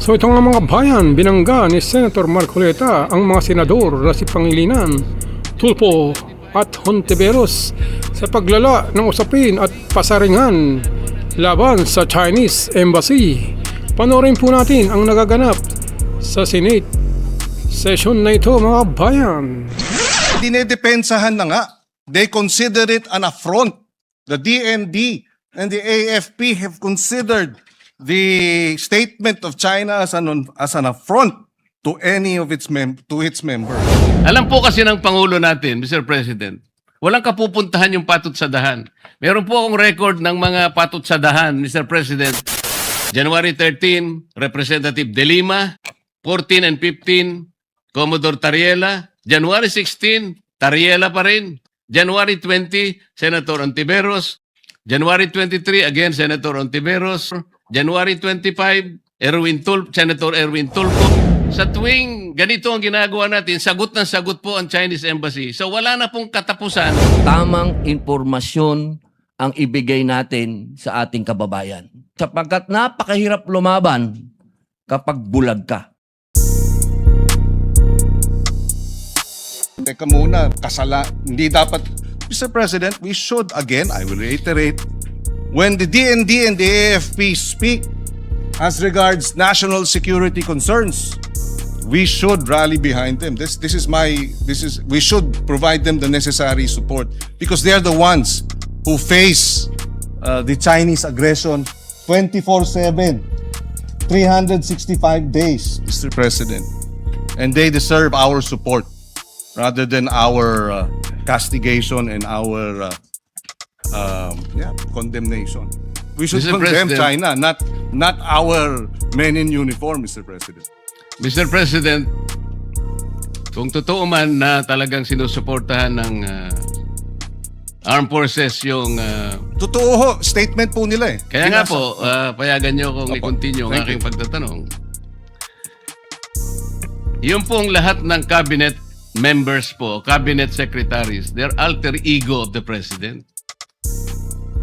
So ito nga mga bayan, binangga ni Senator Marcoleta ang mga senador na si Pangilinan, Tulfo at Hontiveros sa paglala ng usapin at pasaringan laban sa Chinese Embassy. Panoorin po natin ang nagaganap sa Senate session na ito mga bayan. Dinedepensahan na nga. They consider it an affront. The DND and the AFP have considered the statement of China as an affront to any of its members. Alam po kasi ng Pangulo natin, Mr. President, walang kapupuntahan yung patut sa dahan. Meron po akong record ng mga patut sa dahan, Mr. President. January 13, Representative De Lima. 14 and 15, Commodore Tariela. January 16, Tariela pa rin. January 20, Senator Ontiveros. January 23, again, Senator Ontiveros. January 25, Senator Erwin Tulfo. Sa tuwing ganito ang ginagawa natin, sagot ng sagot po ang Chinese Embassy. So wala na pong katapusan. Tamang impormasyon ang ibigay natin sa ating kababayan. Sapagkat napakahirap lumaban kapag bulag ka. Teka muna, hindi dapat. Mr. President, we should, again, I will reiterate, when the DND and the AFP speak as regards national security concerns, we should rally behind them. We should provide them the necessary support because they are the ones who face the Chinese aggression 24/7, 365 days, Mr. President. And they deserve our support rather than our castigation and our condemnation. We should Mr. condemn President, China, not our men in uniform, Mr. President. Mr. President, kung totoo man na talagang sinusuportahan ng armed forces yung... Totoo ho, statement po nila eh. Kaya nga po, payagan nyo kung i-continue ang Thank aking pagtatanong. Yung pong lahat ng cabinet members po, cabinet secretaries, they're alter ego of the president.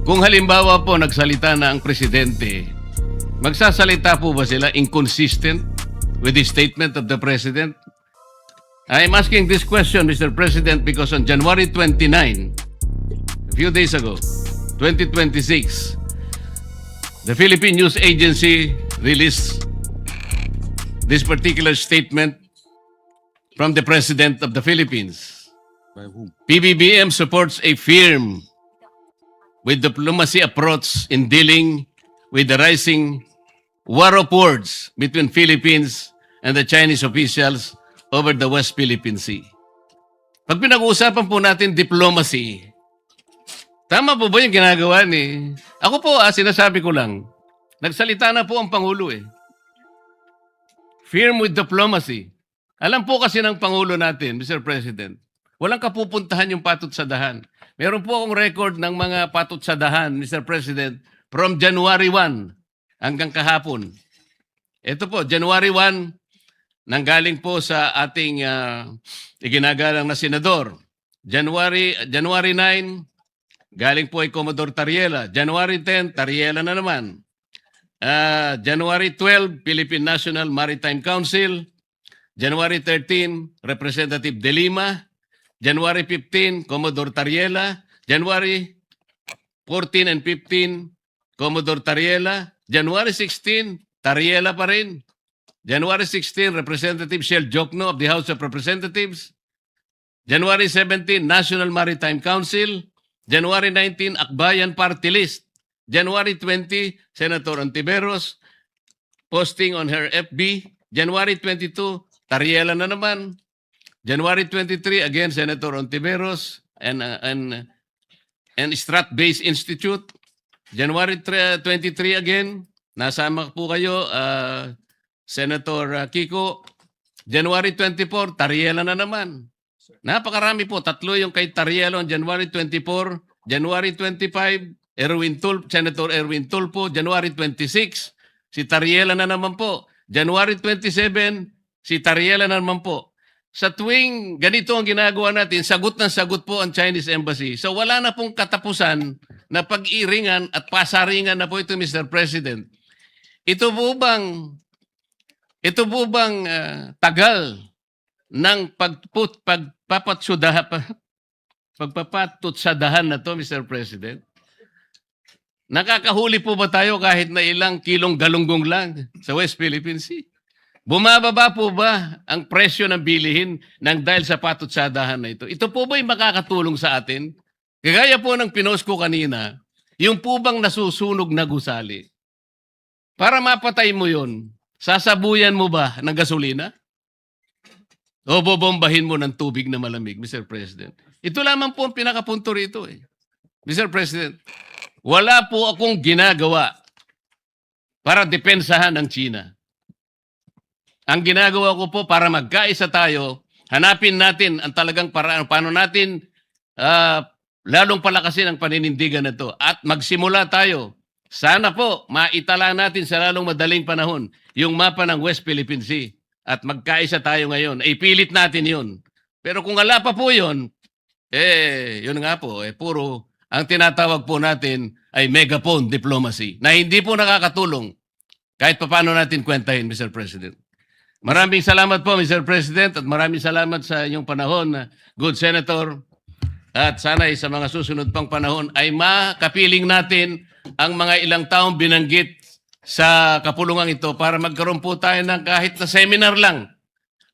Kung halimbawa po nagsalita na ang presidente, magsasalita po ba sila inconsistent with the statement of the president? I'm asking this question, Mr. President, because on January 29, a few days ago, 2026, the Philippine News Agency released this particular statement from the President of the Philippines. By whom? PBBM supports a firm with diplomacy approach in dealing with the rising war of words between Philippines and the Chinese officials over the West Philippine Sea. Pag pinag-uusapan po natin diplomacy, tama po ba yung ginagawa ni... Ako po, sinasabi ko lang, nagsalita na po ang Pangulo eh. Firm with diplomacy. Alam po kasi ng Pangulo natin, Mr. President, walang kapupuntahan yung patut sa dahan. Meron po akong record ng mga patut sa dahan, Mr. President, from January 1 hanggang kahapon. Ito po, January 1, nanggaling po sa ating iginagalang na senador. January 9, galing po ay Commodore Tariela. January 10, Tariela na naman. January 12, Philippine National Maritime Council. January 13, Representative De Lima. January 15, Commodore Tariela. January 14 and 15, Commodore Tariela. January 16, Tariela pa rin. January 16, Representative Shell Jokno of the House of Representatives. January 17, National Maritime Council. January 19, Akbayan Party List. January 20, Senator Ontiveros posting on her FB. January 22, Tariela na naman. January 23, again, Senator Ontiveros and Strat-Based Institute. January 23 again, nasama po kayo, Senator Kiko. January 24, Tariela na naman. Napakarami po, tatlo yung kay Tariela on January 24. January 25, Senator Erwin Tulfo. January 26, si Tariela na naman po. January 27, si Tariela na naman po. Sa tuwing ganito ang ginagawa natin, sagot ng sagot po ang Chinese Embassy. So wala na pong katapusan na pag-iringan at pasaringan na po ito, Mr. President. Ito po bang ito po bang tagal ng pagpapatutsadahan na to, Mr. President? Nakakahuli po ba tayo kahit na ilang kilong galunggong lang sa West Philippine Sea? Bumababa po ba ang presyo ng bilihin ng dahil sa patutsadahan na ito? Ito po ba'y makakatulong sa atin? Kagaya po ng pinost ko kanina, yung po bang nasusunog na gusali? Para mapatay mo yun, sasabuyan mo ba ng gasolina? O bobombahin mo ng tubig na malamig, Mr. President? Ito lamang po ang pinakapunto rito eh. Mr. President, wala po akong ginagawa para depensahan ang China. Ang ginagawa ko po para magkaisa tayo, hanapin natin ang talagang paraan, paano natin lalong palakasin ang paninindigan na to at magsimula tayo. Sana po maitala natin sa lalong madaling panahon yung mapa ng West Philippine Sea at magkaisa tayo ngayon. Ipilit natin yun. Pero kung wala pa po yun, yun nga po, puro ang tinatawag po natin ay megaphone diplomacy na hindi po nakakatulong kahit paano natin kwentahin, Mr. President. Maraming salamat po, Mr. President, at maraming salamat sa inyong panahon, good Senator. At sana sa mga susunod pang panahon ay makapiling natin ang mga ilang taong binanggit sa kapulungan ito para magkaroon po tayo ng kahit na seminar lang.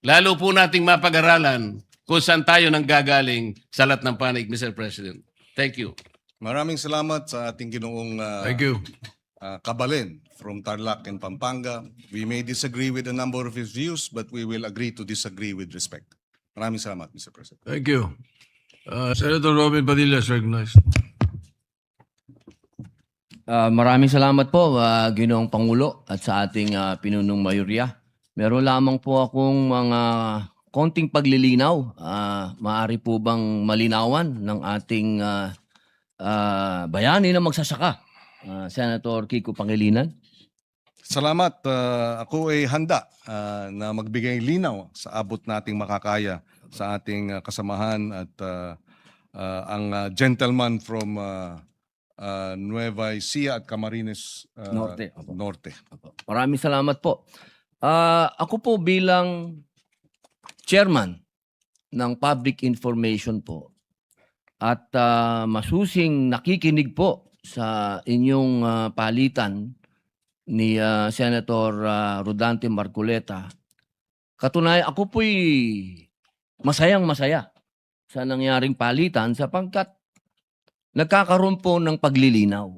Lalo po nating mapag-aralan kung saan tayo nang gagaling sa lahat ng panig, Mr. President. Thank you. Maraming salamat sa ating ginoong Thank you. Kabalin from Tarlac and Pampanga. We may disagree with a number of his views, but we will agree to disagree with respect. Maraming salamat, Mr. President. Thank you. Senator Robin Padilla is recognized. Maraming salamat po, Ginoong Pangulo at sa ating pinunong mayorya. Meron lamang po akong mga konting paglilinaw. Maaari po bang malinawan ng ating bayani na magsasaka? Senator Kiko Pangilinan. Salamat. Ako ay handa na magbigay linaw sa abot nating makakaya sa ating kasamahan at ang gentleman from Nueva Ecija at Camarines Norte. Opo. Norte. Maraming salamat po. Ako po bilang chairman ng Public Information po at masusing nakikinig po sa inyong palitan ni Senator Rodante Marcoleta. Katunayan, ako po'y masayang-masaya sa nangyaring palitan sapagkat nagkakaroon po ng paglilinaw.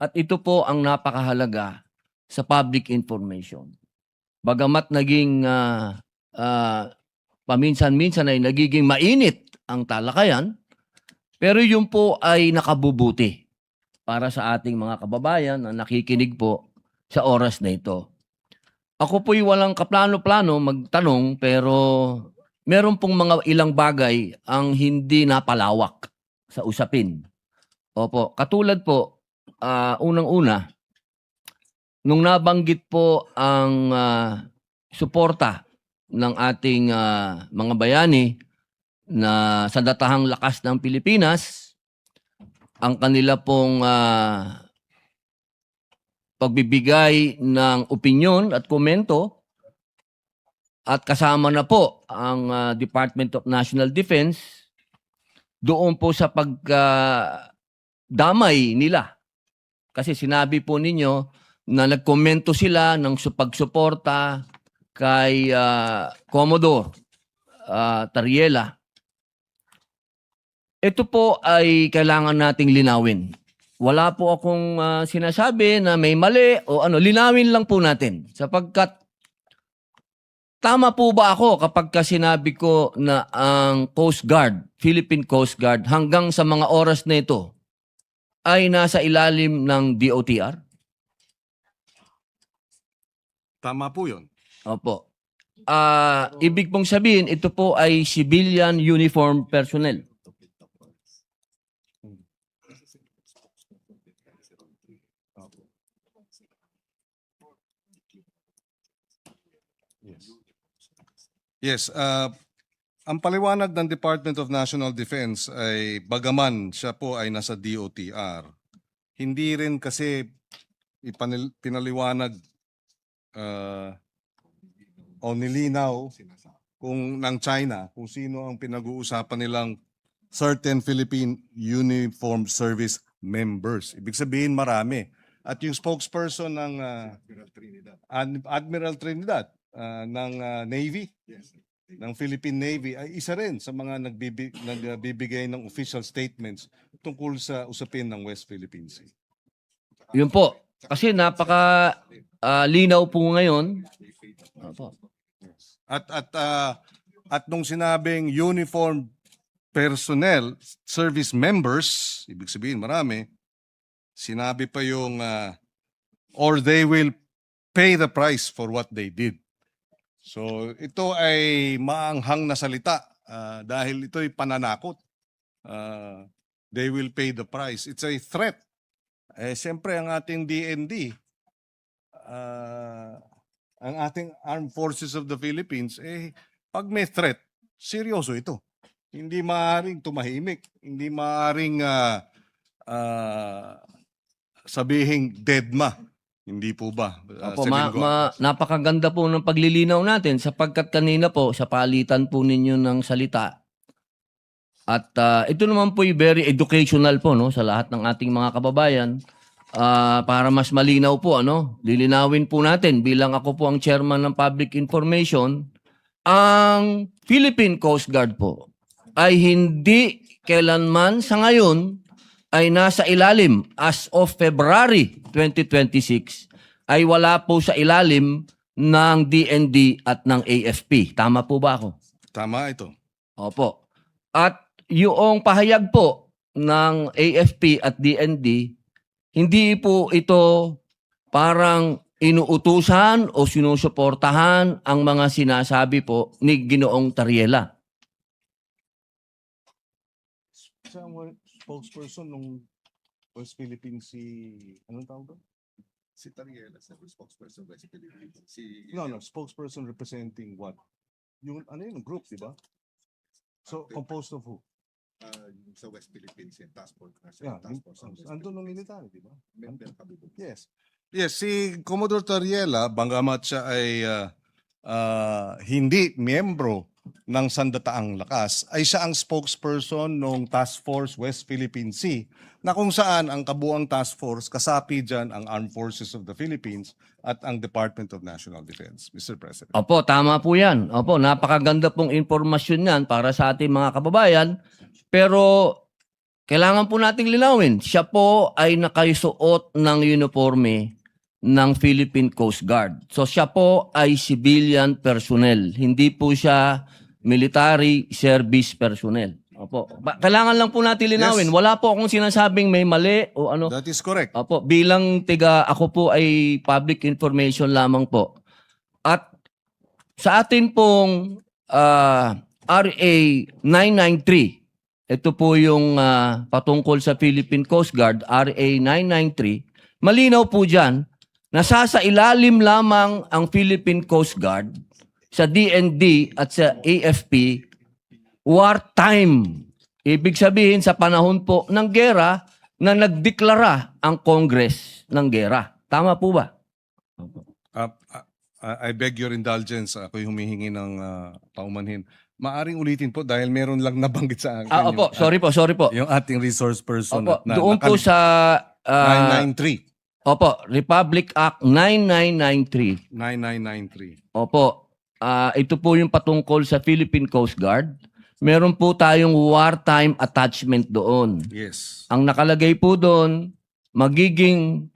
At ito po ang napakahalaga sa public information. Bagamat naging paminsan-minsan ay nagiging mainit ang talakayan, pero yun po ay nakabubuti para sa ating mga kababayan na nakikinig po sa oras na ito. Ako po'y walang kaplano-plano magtanong, pero meron pong mga ilang bagay ang hindi napalawak sa usapin. Opo, katulad po, unang-una, nung nabanggit po ang suporta ng ating mga bayani na sa datahang lakas ng Pilipinas, ang kanila pong pagbibigay ng opinyon at komento at kasama na po ang Department of National Defense doon po sa pagdamay nila. Kasi sinabi po ninyo na nagkomento sila ng pagsuporta kay Commodore Tariela. Ito po ay kailangan nating linawin. Wala po akong sinasabi na may mali o ano. Linawin lang po natin. Sapagkat tama po ba ako kapag sinabi ko na ang Coast Guard, Philippine Coast Guard, hanggang sa mga oras na ito ay nasa ilalim ng DOTR? Tama po yun. Opo. Ibig pong sabihin, ito po ay civilian uniform personnel. Yes. Ang paliwanag ng Department of National Defense ay bagaman siya po ay nasa DOTR, hindi rin kasi pinaliwanag o nilinaw kung ng China kung sino ang pinag-uusapan nilang certain Philippine Uniformed Service members. Ibig sabihin marami. At yung spokesperson ng Admiral Trinidad ng Navy, ng Philippine Navy, ay isa rin sa mga nagbibigay ng official statements tungkol sa usapin ng West Philippine Sea. Yun po. Kasi napaka linaw po ngayon. Opo. At nung sinabing uniformed personnel, service members, ibig sabihin marami, sinabi pa yung or they will pay the price for what they did. So ito ay maanghang na salita dahil ito ay pananakot. They will pay the price. It's a threat. Siyempre ang ating DND, ang ating Armed Forces of the Philippines, pag may threat, seryoso ito. Hindi maaaring tumahimik. Hindi maaaring sabihing deadma. Hindi po ba? Opo, napakaganda po ng paglilinaw natin sapagkat kanina po sa palitan po ninyo ng salita. At ito naman po very educational po no sa lahat ng ating mga kababayan. Para mas malinaw po lilinawin po natin bilang ako po ang chairman ng Public Information, ang Philippine Coast Guard po ay hindi kailanman sa ngayon ay nasa ilalim as of February 2026 ay wala po sa ilalim ng DND at ng AFP. Tama po ba ako? Tama ito. Opo. At yung pahayag po ng AFP at DND, hindi po ito parang inuutusan o sinusuportahan ang mga sinasabi po ni Ginoong Tariela. Siya ang spokesperson ng West Philippine Sea, anong tawag doon? Si Tariela, sa spokesperson West Philippines. No, spokesperson representing what? Yung group, di ba? So, composed of who? Sa West Philippines, yung task force. Yeah, Task force on West andun ng military, di ba? Member kami doon. Yes. Yes, si Commodore Tariela, banggamat siya ay hindi miyembro ng Sandataang Lakas, ay siya ang spokesperson ng Task Force West Philippine Sea, na kung saan ang kabuang task force, kasapi dyan ang Armed Forces of the Philippines at ang Department of National Defense, Mr. President. Opo, tama po yan. Opo, napakaganda pong informasyon yan para sa ating mga kababayan. Pero kailangan po nating linawin, siya po ay nakasuot ng uniforme ng Philippine Coast Guard. So siya po ay civilian personnel. Hindi po siya military service personnel. Opo. Kailangan lang po natin linawin. Yes. Wala po akong sinasabing may mali o ano. That is correct. Opo, bilang ako po ay public information lamang po. At sa atin pong RA 993, ito po yung patungkol sa Philippine Coast Guard, RA 993, malinaw po dyan, nasasailalim lamang ang Philippine Coast Guard sa DND at sa AFP wartime. Ibig sabihin sa panahon po ng gera na nagdeklara ang Congress ng gera. Tama po ba? I beg your indulgence. Ako'y humihingi ng paumanhin. Maaring ulitin po dahil meron lang nabanggit sa akin. Opo, sorry po. Yung ating resource person. Opo, doon po sa 993. Opo, Republic Act 9993. 9993. Opo, ito po yung patungkol sa Philippine Coast Guard. Meron po tayong wartime attachment doon. Yes. Ang nakalagay po doon, magiging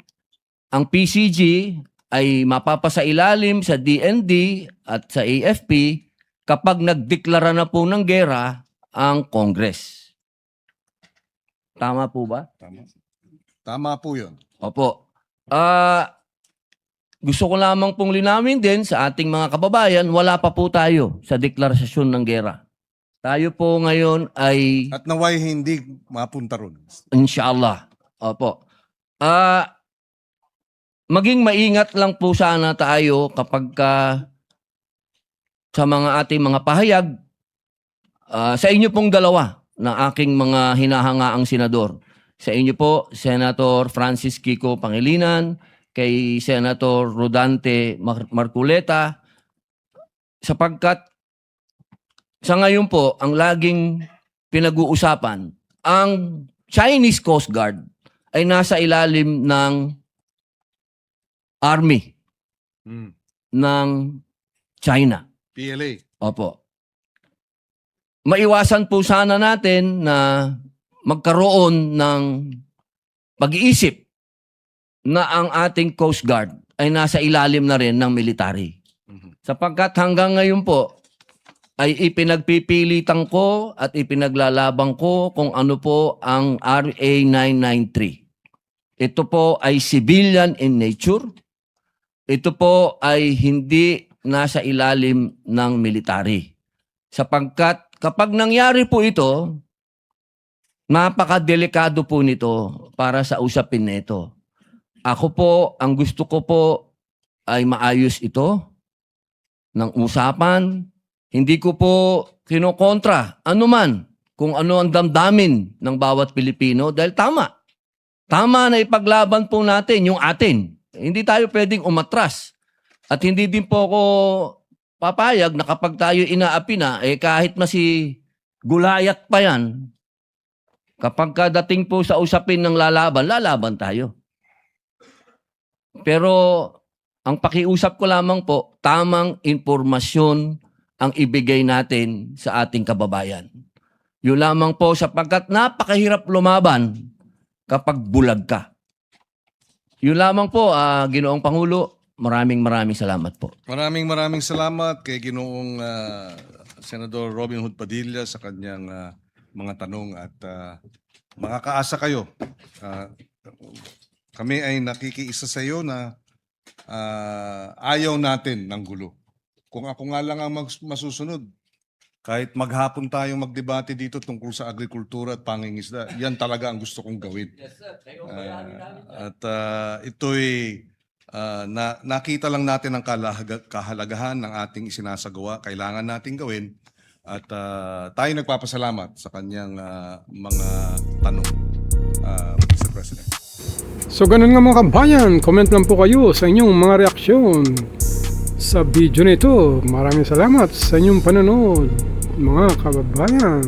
ang PCG ay mapapasailalim sa DND at sa AFP kapag nagdeklara na po ng gera ang Congress. Tama po ba? Tama po yun. Opo. Gusto ko lamang pong linawin din sa ating mga kababayan, wala pa po tayo sa deklarasyon ng gera. Tayo po ngayon ay At naway hindi mapunta ron. inshallah. Opo. Maging maingat lang po sana tayo kapag sa mga ating mga pahayag sa inyo pong dalawa na aking mga hinahangaang senador. Sa inyo po, Senator Francis Kiko Pangilinan, kay Senator Rodante Marculeta, sapagkat sa ngayon po, ang laging pinag-uusapan, ang Chinese Coast Guard ay nasa ilalim ng Army ng China. PLA. Opo. Maiwasan po sana natin na magkaroon ng pag-iisip na ang ating Coast Guard ay nasa ilalim na rin ng military. Sapagkat hanggang ngayon po ay ipinagpipilitan ko at ipinaglalabang ko kung ano po ang RA 993. Ito po ay civilian in nature. Ito po ay hindi nasa ilalim ng military. Sapagkat kapag nangyari po ito, napakadelikado po nito para sa usapin na ito. Ako po, ang gusto ko po ay maayos ito ng usapan. Hindi ko po kinokontra anuman kung ano ang damdamin ng bawat Pilipino dahil tama. Tama na ipaglaban po natin yung atin. Hindi tayo pwedeng umatras. At hindi din po ako papayag na kapag tayo inaapi na, kahit masi gulayat pa yan, kapag kadating po sa usapin ng lalaban tayo. Pero ang pakiusap ko lamang po, tamang impormasyon ang ibigay natin sa ating kababayan. Yun lamang po sapagkat napakahirap lumaban kapag bulag ka. Yun lamang po, Ginoong Pangulo, maraming salamat po. Maraming salamat kay Ginoong Senador Robin Hood Padilla sa kanyang mga tanong at makakaasa kayo. Kami ay nakikiisa sa iyo na ayaw natin ng gulo. Kung ako nga lang ang masusunod, kahit maghapon tayong magdebate dito tungkol sa agrikultura at pangingisda, yan talaga ang gusto kong gawin. Yes, sir. Ito'y nakita lang natin ang kahalagahan ng ating isinasagawa, kailangan nating gawin at tayo nagpapasalamat sa kanyang mga tanong, Mr. President. So ganun nga mga kabayan, comment lang po kayo sa inyong mga reaksyon sa video na ito. Maraming salamat sa inyong panonood mga kababayan.